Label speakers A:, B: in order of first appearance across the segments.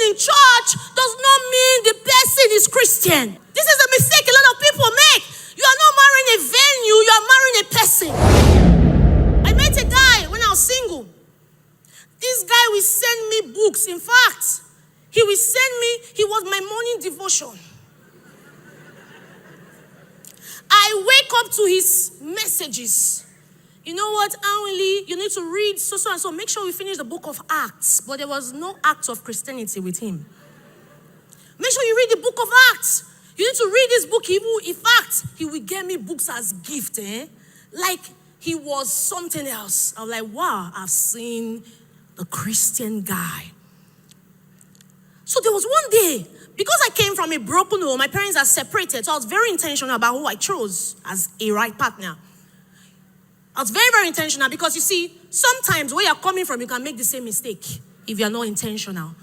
A: in church does not mean the person is Christian. This is a mistake a lot of people make. You are not marrying a venue, you are marrying a person. I met a guy when I was single. This guy will send me books. In fact, he was my morning devotion. I wake up to his messages. You know what, Anwinli, you need to read so and so. Make sure we finish the book of Acts. But there was no Acts of Christianity with him. Make sure you read the book of Acts. You need to read this book. In fact, he will get me books as gift. Like he was something else. I was like, wow, I've seen the Christian guy. So there was one day, because I came from a broken home, my parents are separated, so I was very intentional about who I chose as a right partner. I was very, very intentional because you see, sometimes where you're coming from, you can make the same mistake if you're not intentional.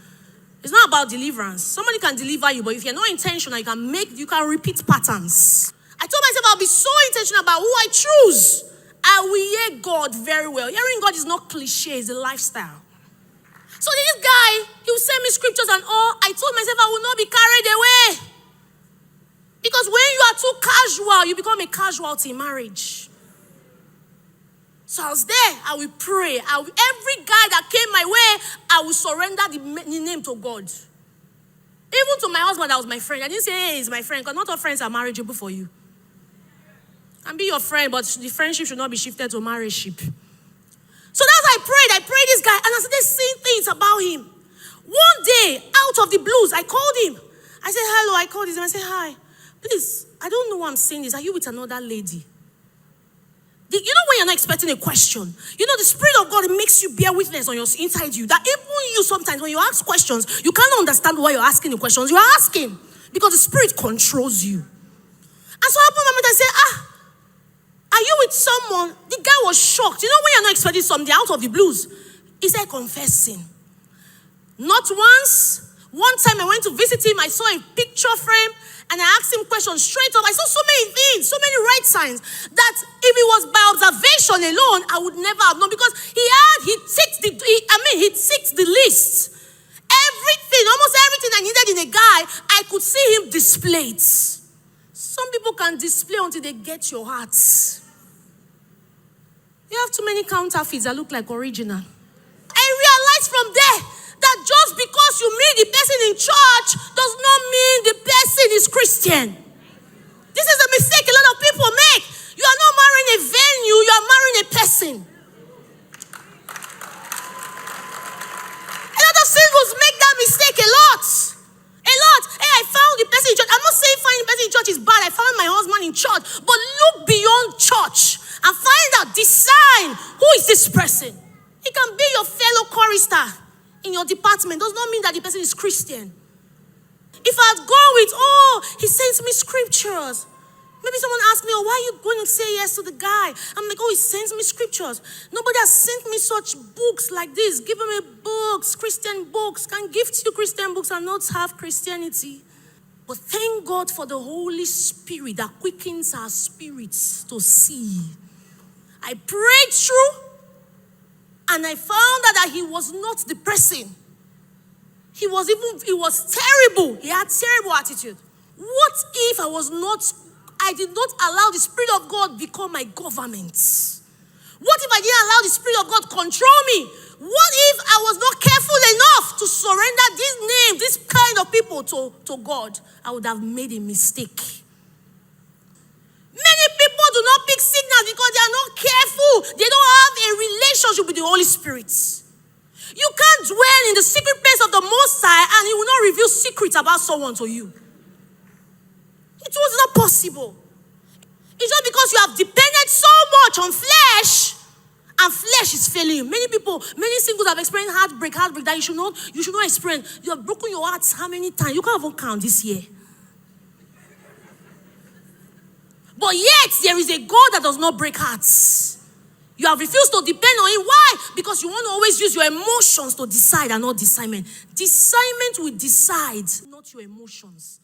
A: It's not about deliverance. Somebody can deliver you, but if you're not intentional, you can repeat patterns. I told myself I'll be so intentional about who I choose. I will hear God very well. Hearing God is not cliche, it's a lifestyle. So this guy, he will send me scriptures and all. I told myself I will not be carried away. Because when you are too casual, you become a casualty in marriage. So I was there, I will pray. Every guy that came my way, I will surrender the name to God. Even to my husband, that was my friend. I didn't say, hey, he's my friend, because not all friends are marriageable for you. Can be your friend, but the friendship should not be shifted to marriageship. So that's I prayed this guy, and I started seeing things about him. One day, out of the blues, I called him. I said, hello, I called him. I said, hi, please, I don't know why I'm saying this. Are you with another lady? You know when you're not expecting a question? You know the Spirit of God makes you bear witness on your inside you. That even you sometimes, when you ask questions, you cannot understand why you're asking the questions. You're asking because the Spirit controls you. And so I put my mind and said, are you with someone? The guy was shocked. You know when you're not expecting something out of the blues? He said, confessing. Not once. One time I went to visit him, I saw a picture frame, and I asked him questions straight up. I saw so many things, so many right signs, that if it was by observation alone, I would never have known, because he ticked the list. Everything, almost everything I needed in a guy, I could see him display it. Some people can display until they get your heart. You have too many counterfeits that look like original. I realized from there that just because you meet the person in church does not mean the person is Christian. This is a mistake a lot of people make. You are not marrying a venue, you are marrying a person. A lot of singles make that mistake a lot. Hey, I found the person in church. I'm not saying finding the person in church is bad. I found my husband in church. But look beyond church and find out, discern who is this person. It can be your fellow chorister in your department. Does not mean that the person is Christian. If I'd go with, he sends me scriptures. Maybe someone asked me, why are you going to say yes to the guy? I'm like, he sends me scriptures. Nobody has sent me such books like this. Give me books, Christian books. Can gift you Christian books and not have Christianity. But thank God for the Holy Spirit that quickens our spirits to see. I prayed through, and I found out that he was not the person. He was terrible. He had terrible attitude. What if I did not allow the Spirit of God become my government? What if I didn't allow the Spirit of God control me? What if I was not careful enough to surrender these names, this kind of people to God? I would have made a mistake. Many people do not pick signals because they are not careful. They don't have a relationship with the Holy Spirit. You can't dwell in the secret place of the Most High and He will not reveal secrets about someone to you. It was not possible. It's just because you have depended so much on flesh, and flesh is failing you. Many singles have experienced heartbreak that you should not experience. You have broken your hearts how many times? You can't even count this year. But yet, there is a God that does not break hearts. You have refused to depend on Him. Why? Because you want to always use your emotions to decide and not discernment. Discernment will decide, not your emotions.